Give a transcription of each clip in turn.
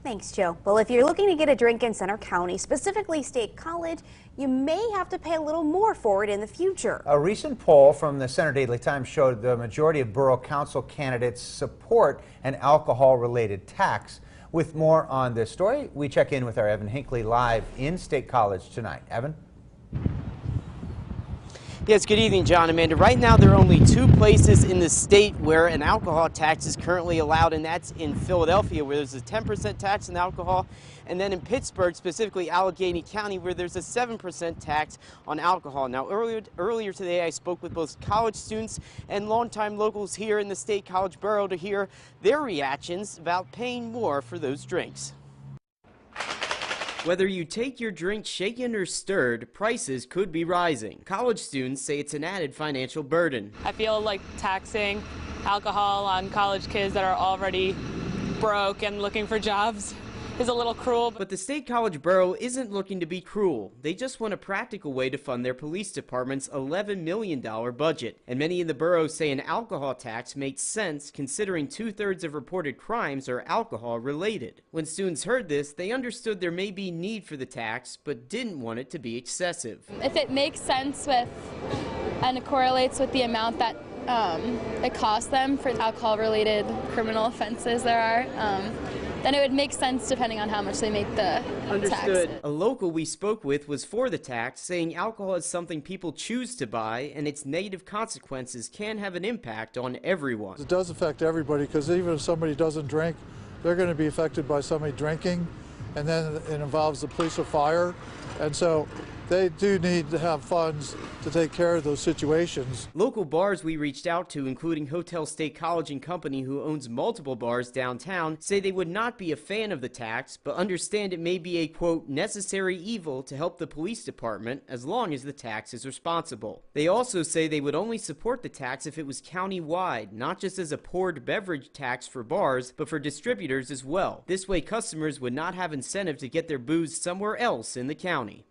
Thanks, Joe. Well, if you're looking to get a drink in Center County, specifically State College, you may have to pay a little more for it in the future. A recent poll from the Center Daily Times showed the majority of borough council candidates support an alcohol-related tax. With more on this story, we check in with our Evan Hinckley live in State College tonight. Evan? Yes, good evening, John, Amanda. Right now, there are only two places in the state where an alcohol tax is currently allowed, and that's in Philadelphia, where there's a 10% tax on alcohol, and then in Pittsburgh, specifically Allegheny County, where there's a 7% tax on alcohol. Now, earlier today, I spoke with both college students and longtime locals here in the State College Borough to hear their reactions about paying more for those drinks. Whether you take your drink shaken or stirred, prices could be rising. College students say it's an added financial burden. I feel like taxing alcohol on college kids that are already broke and looking for jobs is a little cruel. But the State College Borough isn't looking to be cruel. They just want a practical way to fund their police department's $11 million budget. And many in the borough say an alcohol tax makes sense considering 2/3 of reported crimes are alcohol related. When students heard this, they understood there may be need for the tax, but didn't want it to be excessive. If it makes sense with, and it correlates with the amount that it costs them for alcohol-related criminal offenses there are, then it would make sense depending on how much they make the Understood. tax. A local we spoke with was for the tax, saying alcohol is something people choose to buy and its negative consequences can have an impact on everyone. It does affect everybody, because even if somebody doesn't drink, they're going to be affected by somebody drinking, and then it involves the police or fire, and so they do need to have funds to take care of those situations. Local bars we reached out to, including Hotel State College and Company, who owns multiple bars downtown, say they would not be a fan of the tax, but understand it may be a, quote, necessary evil to help the police department as long as the tax is responsible. They also say they would only support the tax if it was county-wide, not just as a poured beverage tax for bars, but for distributors as well. This way, customers would not have incentive to get their booze somewhere else in the county.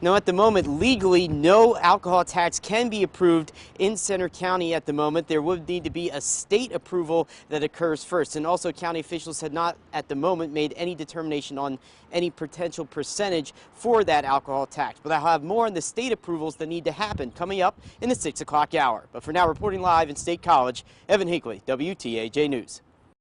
Now, at the moment, legally, no alcohol tax can be approved in Center County at the moment. There would need to be a state approval that occurs first. And also, county officials had not, at the moment, made any determination on any potential percentage for that alcohol tax. But I'll have more on the state approvals that need to happen coming up in the 6 o'clock hour. But for now, reporting live in State College, Evan Hinckley, WTAJ News.